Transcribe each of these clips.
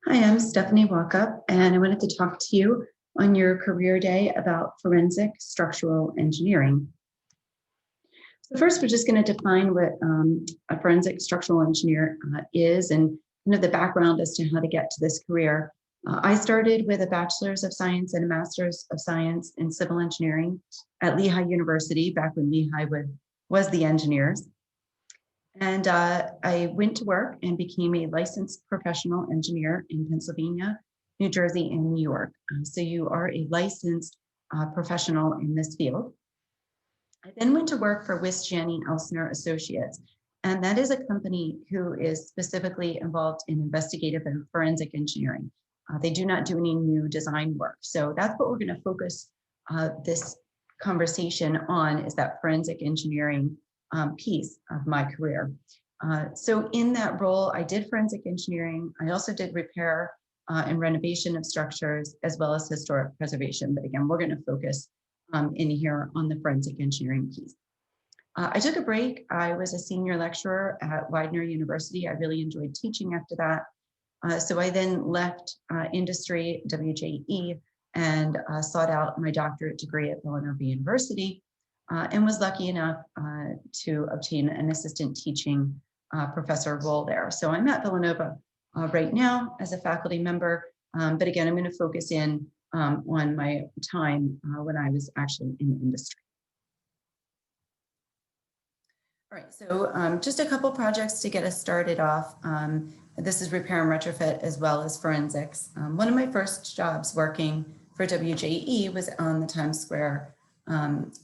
Hi, I'm Stephanie Walkup, and I wanted to talk to you on your career day about forensic structural engineering. So first, we're just going to define what a forensic structural engineer is and kind of the background as to how to get to this career. I started with a bachelor's of science and a master's of science in civil engineering at Lehigh University, back when Lehigh was the engineers. And I went to work and became a licensed professional engineer in Pennsylvania, New Jersey, and New York. So you are a licensed professional in this field. I then went to work for Wisjani Elsner Associates, and that is a company who is specifically involved in investigative and forensic engineering. They do not do any new design work. So that's what we're going to focus this conversation on, is that forensic engineering piece of my career. So in that role, I did forensic engineering. I also did repair and renovation of structures, as well as historic preservation. But again, we're going to focus in here on the forensic engineering piece. I took a break. I was a senior lecturer at Widener University. I really enjoyed teaching after that. So I then left industry, WJE, and sought out my doctorate degree at Villanova University, and was lucky enough to obtain an assistant teaching professor role there. So I'm at Villanova right now as a faculty member, but again, I'm going to focus in on my time when I was actually in the industry. All right, so just a couple projects to get us started off. This is repair and retrofit as well as forensics. One of my first jobs working for WJE was on the Times Square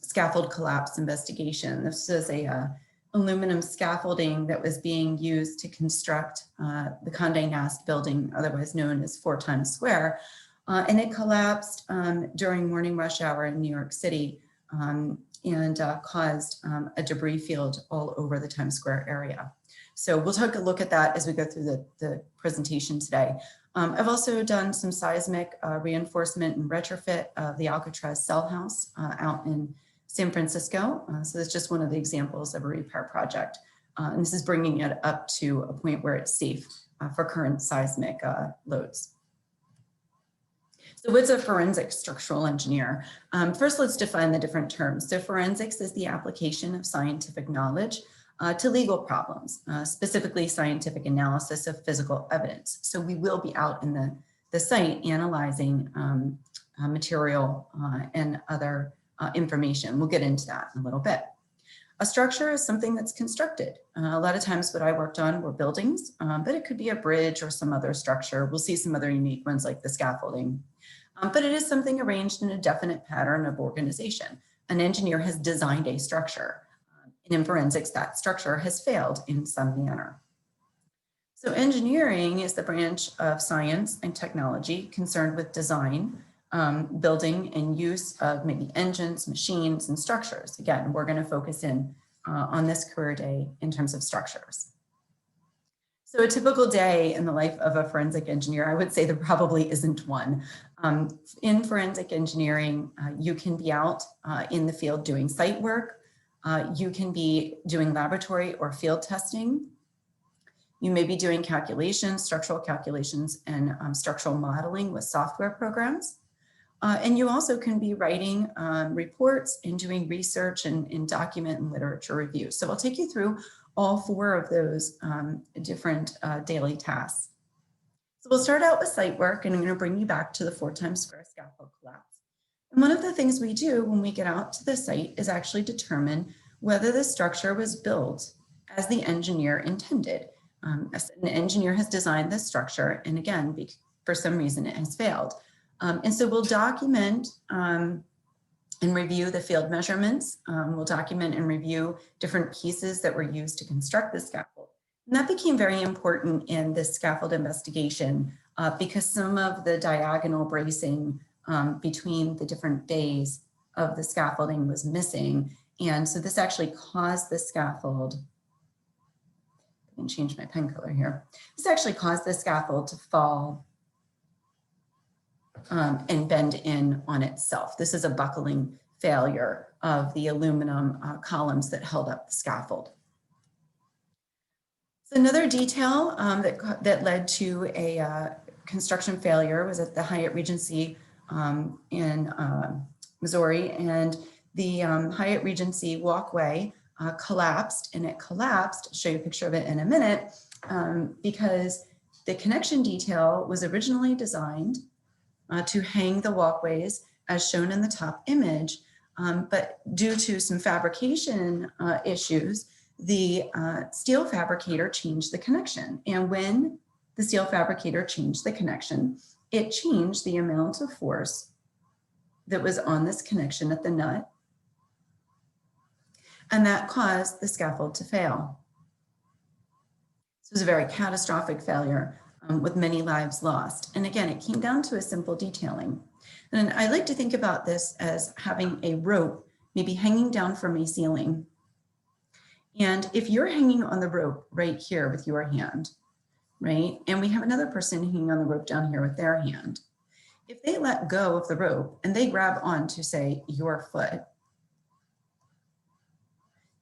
scaffold collapse investigation. This was a aluminum scaffolding that was being used to construct the Condé Nast building, otherwise known as 4 Times Square. And it collapsed during morning rush hour in New York City and caused a debris field all over the Times Square area. So we'll take a look at that as we go through the presentation today. I've also done some seismic reinforcement and retrofit of the Alcatraz cell house out in San Francisco. So that's just one of the examples of a repair project. And this is bringing it up to a point where it's safe for current seismic loads. So what's a forensic structural engineer? First, let's define the different terms. So forensics is the application of scientific knowledge to legal problems, specifically scientific analysis of physical evidence. So we will be out in the site analyzing material and other information. We'll get into that in a little bit. A structure is something that's constructed. A lot of times what I worked on were buildings, but it could be a bridge or some other structure. We'll see some other unique ones like the scaffolding. But it is something arranged in a definite pattern of organization. An engineer has designed a structure. And in forensics, that structure has failed in some manner. So engineering is the branch of science and technology concerned with design, building and use of maybe engines, machines, and structures. Again, we're going to focus in on this career day in terms of structures. So a typical day in the life of a forensic engineer, I would say there probably isn't one. In forensic engineering, you can be out in the field doing site work. You can be doing laboratory or field testing. You may be doing calculations, structural calculations, and structural modeling with software programs. And you also can be writing reports and doing research and document and literature review. So I'll take you through all 4 of those different daily tasks. So we'll start out with site work, and I'm going to bring you back to the 4 Times Square scaffold collapse. And one of the things we do when we get out to the site is actually determine whether the structure was built as the engineer intended. An engineer has designed this structure, and again, for some reason it has failed. And so we'll document and review the field measurements. We'll document and review different pieces that were used to construct the scaffold. And that became very important in this scaffold investigation because some of the diagonal bracing between the different bays of the scaffolding was missing. And so this actually caused the scaffold, I can change my pen color here. This actually caused the scaffold to fall and bend in on itself. This is a buckling failure of the aluminum columns that held up the scaffold. So another detail that led to a construction failure was at the Hyatt Regency in Missouri, and the Hyatt Regency walkway collapsed, and it collapsed. I'll show you a picture of it in a minute, because the connection detail was originally designed to hang the walkways as shown in the top image, but due to some fabrication issues, the steel fabricator changed the connection. And when the steel fabricator changed the connection, it changed the amount of force that was on this connection at the nut, and that caused the scaffold to fail. So it was a very catastrophic failure with many lives lost. And again, it came down to a simple detailing. And I like to think about this as having a rope maybe hanging down from a ceiling. And if you're hanging on the rope right here with your hand, right, and we have another person hanging on the rope down here with their hand, if they let go of the rope and they grab onto, say, your foot,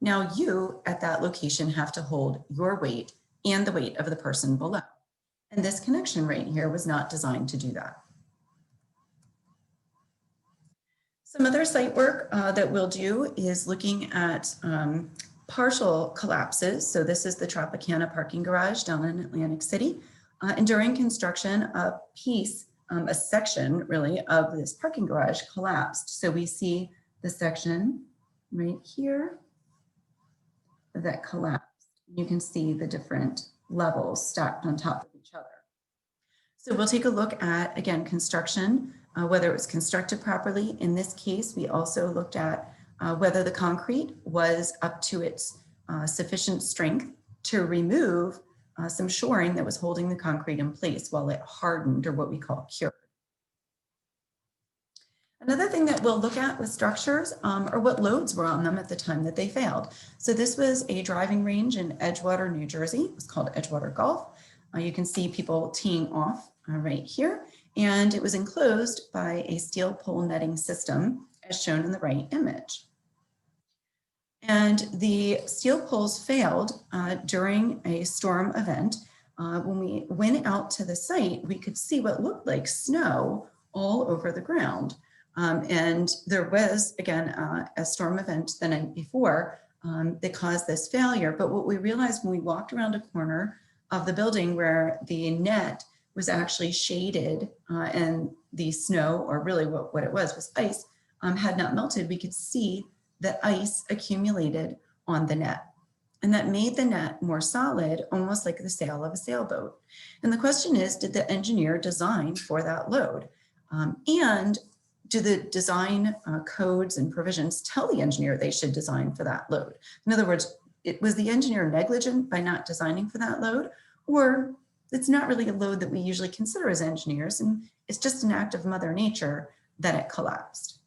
now you at that location have to hold your weight and the weight of the person below. And this connection right here was not designed to do that. Some other site work that we'll do is looking at partial collapses. So this is the Tropicana parking garage down in Atlantic City. And during construction, a piece, a section really of this parking garage collapsed. So we see the section right here that collapsed. You can see the different levels stacked on top of each other. So we'll take a look at, again, construction, whether it was constructed properly. In this case, we also looked at whether the concrete was up to its sufficient strength to remove some shoring that was holding the concrete in place while it hardened, or what we call cured. Another thing that we'll look at with structures are what loads were on them at the time that they failed. So this was a driving range in Edgewater, New Jersey. It was called Edgewater Golf. You can see people teeing off right here, and it was enclosed by a steel pole netting system as shown in the right image. And the steel poles failed during a storm event. When we went out to the site, we could see what looked like snow all over the ground. And there was, again, a storm event the night before that caused this failure. But what we realized when we walked around a corner of the building where the net was actually shaded and the snow, or really what it was ice, had not melted, we could see that ice accumulated on the net. And that made the net more solid, almost like the sail of a sailboat. And the question is, did the engineer design for that load? And do the design codes and provisions tell the engineer they should design for that load? In other words, was the engineer negligent by not designing for that load? Or it's not really a load that we usually consider as engineers, and it's just an act of Mother Nature that it collapsed.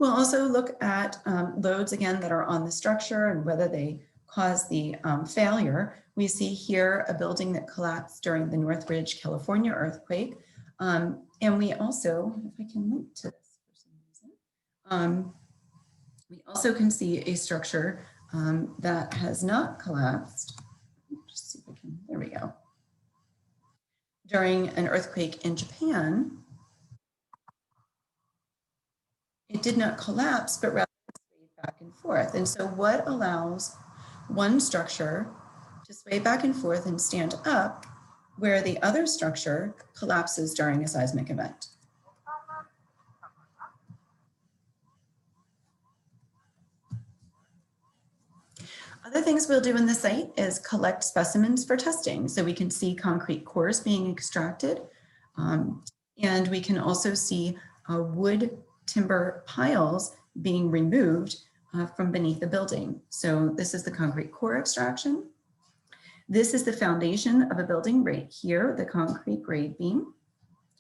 We'll also look at loads, again, that are on the structure and whether they cause the failure. We see here a building that collapsed during the Northridge, California earthquake. And we also, if I can link to this for some reason, we also can see a structure that has not collapsed. Just see if we can, there we go. During an earthquake in Japan, it did not collapse, but rather swayed back and forth. And so what allows one structure to sway back and forth and stand up where the other structure collapses during a seismic event? Other things we'll do in the site is collect specimens for testing. So we can see concrete cores being extracted. And we can also see wood timber piles being removed from beneath the building. So this is the concrete core extraction. This is the foundation of a building right here, the concrete grade beam.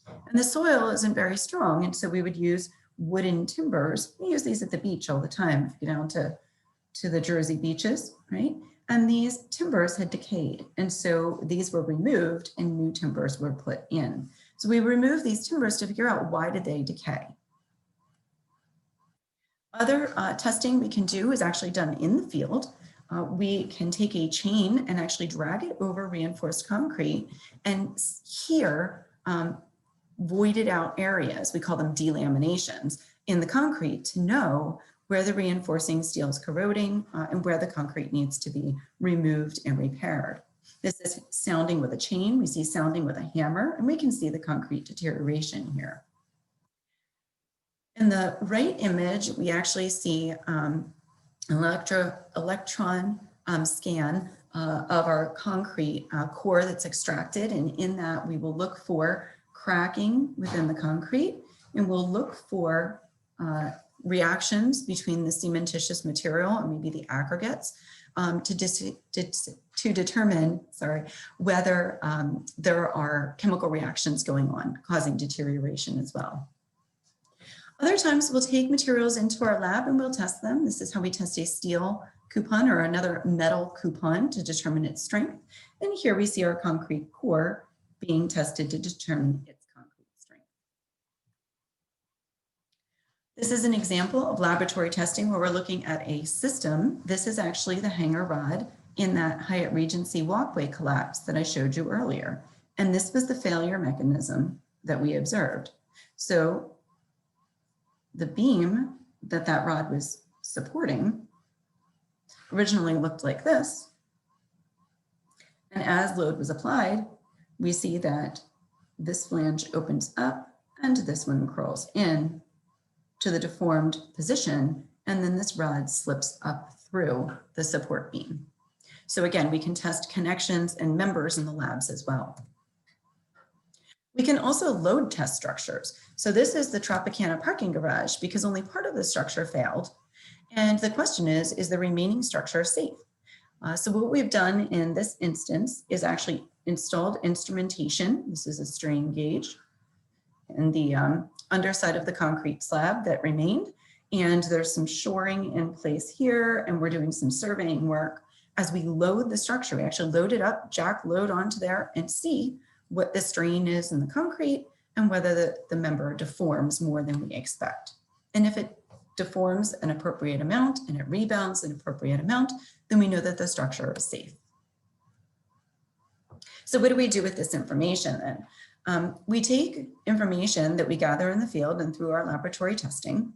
And the soil isn't very strong, and so we would use wooden timbers. We use these at the beach all the time, if you go down to the Jersey beaches, right? And these timbers had decayed, and so these were removed and new timbers were put in. So we remove these timbers to figure out, why did they decay? Other testing we can do is actually done in the field. we can take a chain and actually drag it over reinforced concrete and here voided out areas, we call them delaminations, in the concrete to know where the reinforcing steel is corroding and where the concrete needs to be removed and repaired. This is sounding with a chain. We see sounding with a hammer, and we can see the concrete deterioration here. In the right image, we actually see an electron scan of our concrete core that's extracted. And in that, we will look for cracking within the concrete, and we'll look for reactions between the cementitious material and maybe the aggregates to determine, whether there are chemical reactions going on causing deterioration as well. Other times we'll take materials into our lab and we'll test them. This is how we test a steel coupon or another metal coupon to determine its strength. And here we see our concrete core being tested to determine its concrete strength. This is an example of laboratory testing where we're looking at a system. This is actually the hanger rod in that Hyatt Regency walkway collapse that I showed you earlier. And this was the failure mechanism that we observed. So the beam that that rod was supporting originally looked like this. And as load was applied, we see that this flange opens up and this one curls in to the deformed position. And then this rod slips up through the support beam. So again, we can test connections and members in the labs as well. We can also load test structures. So this is the Tropicana parking garage because only part of the structure failed. And the question is the remaining structure safe? So what we've done in this instance is actually installed instrumentation. This is a strain gauge and the underside of the concrete slab that remained. And there's some shoring in place here, and we're doing some surveying work. As we load the structure, we actually load it up, jack load onto there and see what the strain is in the concrete and whether the member deforms more than we expect. And if it deforms an appropriate amount and it rebounds an appropriate amount, then we know that the structure is safe. So what do we do with this information then? We take information that we gather in the field and through our laboratory testing,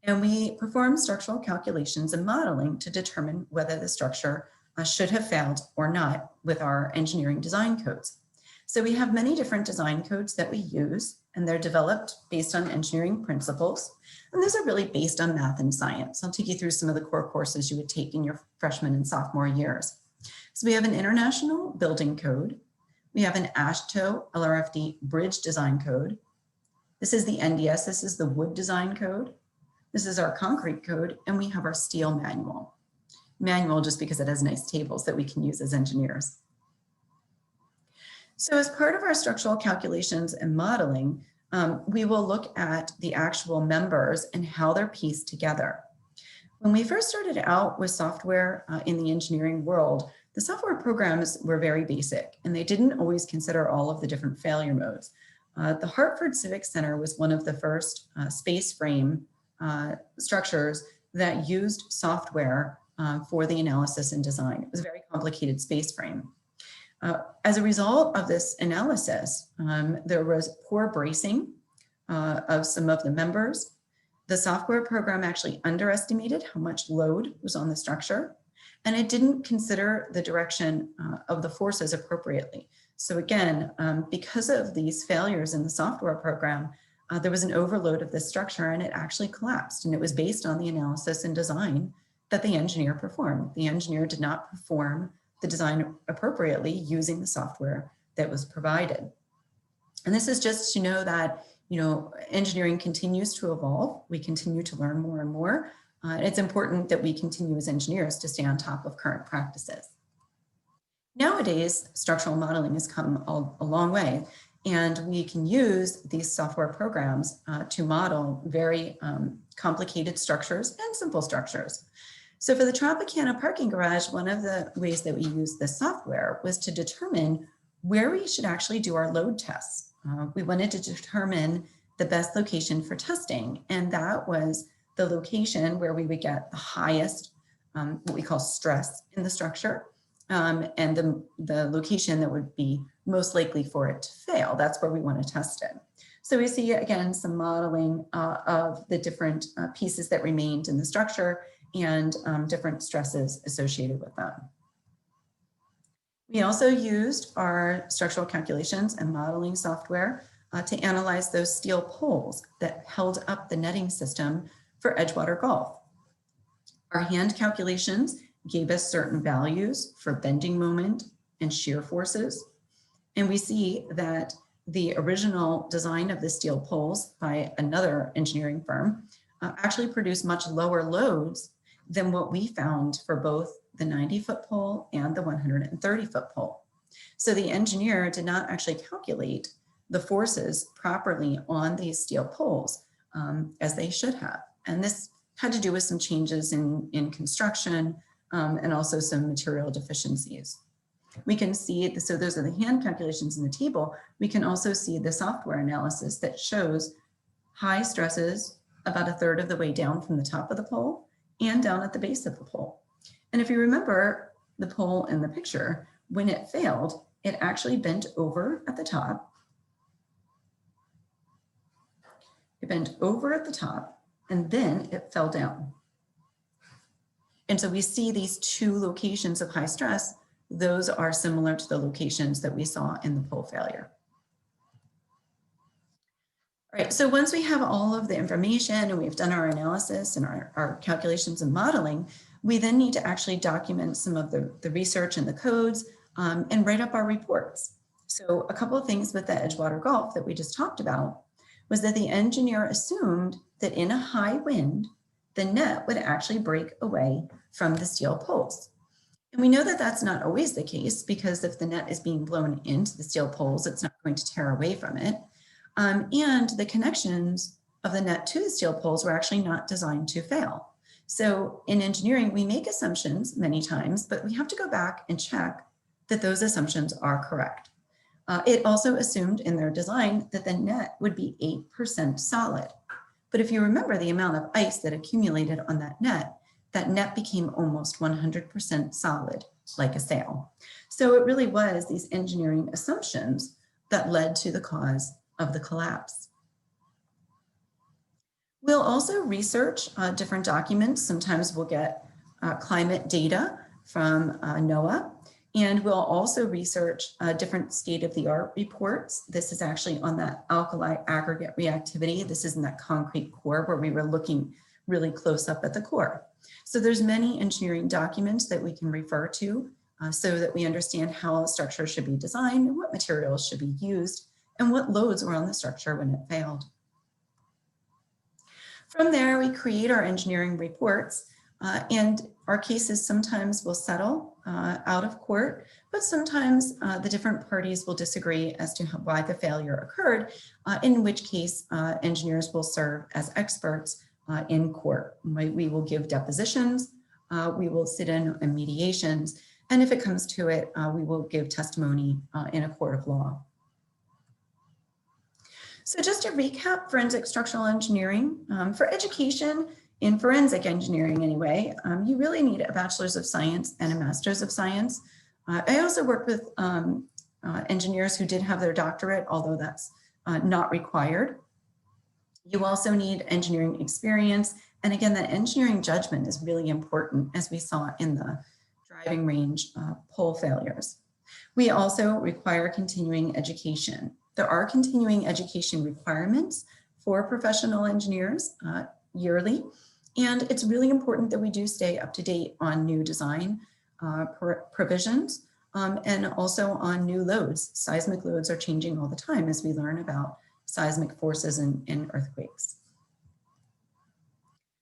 and we perform structural calculations and modeling to determine whether the structure should have failed or not with our engineering design codes. So we have many different design codes that we use, and they're developed based on engineering principles. And those are really based on math and science. I'll take you through some of the core courses you would take in your freshman and sophomore years. So we have an international building code. We have an AASHTO LRFD bridge design code. This is the NDS, this is the wood design code. This is our concrete code, and we have our steel manual. Manual just because it has nice tables that we can use as engineers. So as part of our structural calculations and modeling, we will look at the actual members and how they're pieced together. When we first started out with software in the engineering world, the software programs were very basic and they didn't always consider all of the different failure modes. The Hartford Civic Center was one of the first space frame structures that used software for the analysis and design. It was a very complicated space frame. As a result of this analysis, there was poor bracing of some of the members. The software program actually underestimated how much load was on the structure, and it didn't consider the direction of the forces appropriately. So again, because of these failures in the software program, there was an overload of this structure and it actually collapsed. And it was based on the analysis and design that the engineer performed. The engineer did not perform the design appropriately using the software that was provided. And this is just to know that, engineering continues to evolve. We continue to learn more and more. It's important that we continue as engineers to stay on top of current practices. Nowadays, structural modeling has come a long way, and we can use these software programs to model very complicated structures and simple structures. So for the Tropicana parking garage, one of the ways that we used this software was to determine where we should actually do our load tests. We wanted to determine the best location for testing, and that was the location where we would get the highest what we call stress in the structure, and the location that would be most likely for it to fail. That's where we want to test it. So we see, again, some modeling of the different pieces that remained in the structure and different stresses associated with them. We also used our structural calculations and modeling software to analyze those steel poles that held up the netting system for Edgewater Golf. Our hand calculations gave us certain values for bending moment and shear forces. And we see that the original design of the steel poles by another engineering firm actually produced much lower loads than what we found for both the 90-foot pole and the 130-foot pole. So the engineer did not actually calculate the forces properly on these steel poles as they should have. And this had to do with some changes in construction and also some material deficiencies. We can see, so those are the hand calculations in the table. We can also see the software analysis that shows high stresses about a third of the way down from the top of the pole and down at the base of the pole. And if you remember the pole in the picture, when it failed, it actually bent over at the top. It bent over at the top and then it fell down. And so we see these two locations of high stress. Those are similar to the locations that we saw in the pole failure. All right, so once we have all of the information and we've done our analysis and our calculations and modeling, we then need to actually document some of the research and the codes and write up our reports. So a couple of things with the Edgewater Golf that we just talked about was that the engineer assumed that in a high wind, the net would actually break away from the steel poles. And we know that that's not always the case, because if the net is being blown into the steel poles, it's not going to tear away from it. And the connections of the net to the steel poles were actually not designed to fail. So in engineering, we make assumptions many times, but we have to go back and check that those assumptions are correct. It also assumed in their design that the net would be 8% solid. But if you remember the amount of ice that accumulated on that net became almost 100% solid, like a sail. So it really was these engineering assumptions that led to the cause of the collapse. We'll also research different documents. Sometimes we'll get climate data from NOAA, and we'll also research different state-of-the-art reports. This is actually on that alkali aggregate reactivity. This is in that concrete core where we were looking really close up at the core. So there's many engineering documents that we can refer to so that we understand how a structure should be designed, and what materials should be used, and what loads were on the structure when it failed. From there, we create our engineering reports, and our cases sometimes will settle out of court, but sometimes the different parties will disagree as to why the failure occurred, in which case engineers will serve as experts in court. We will give depositions, we will sit in mediations, and if it comes to it, we will give testimony in a court of law. So just to recap forensic structural engineering, for education in forensic engineering anyway, you really need a bachelor's of science and a master's of science. I also worked with engineers who did have their doctorate, although that's not required. You also need engineering experience. And again, that engineering judgment is really important, as we saw in the driving range pole failures. We also require continuing education. There are continuing education requirements for professional engineers yearly, and it's really important that we do stay up to date on new design provisions and also on new loads. Seismic loads are changing all the time as we learn about seismic forces and earthquakes.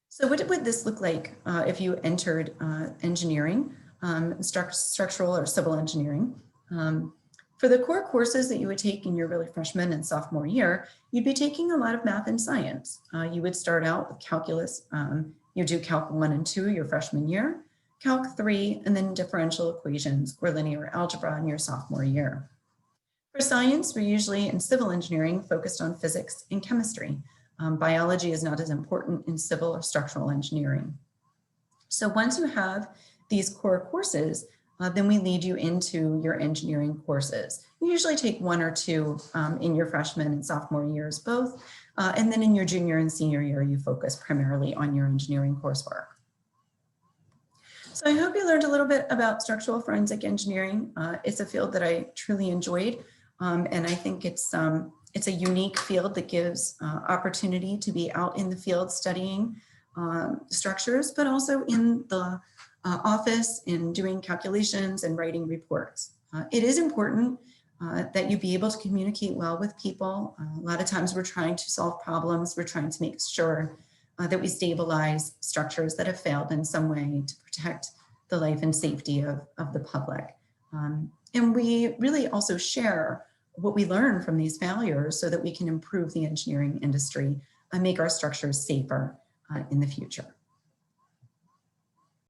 So what would this look like if you entered engineering, structural or civil engineering? For the core courses that you would take in your really freshman and sophomore year, you'd be taking a lot of math and science. You would start out with calculus. You do Calc 1 and 2 your freshman year, Calc 3, and then differential equations or linear algebra in your sophomore year. For science, we're usually in civil engineering focused on physics and chemistry. Biology is not as important in civil or structural engineering. So once you have these core courses, then we lead you into your engineering courses. You usually take one or two in your freshman and sophomore years both, and then in your junior and senior year, you focus primarily on your engineering coursework. So I hope you learned a little bit about structural forensic engineering. It's a field that I truly enjoyed, and I think it's a unique field that gives opportunity to be out in the field studying structures, but also in the office in doing calculations and writing reports. It is important that you be able to communicate well with people. A lot of times we're trying to solve problems. We're trying to make sure that we stabilize structures that have failed in some way to protect the life and safety of the public. And we really also share what we learn from these failures so that we can improve the engineering industry and make our structures safer in the future.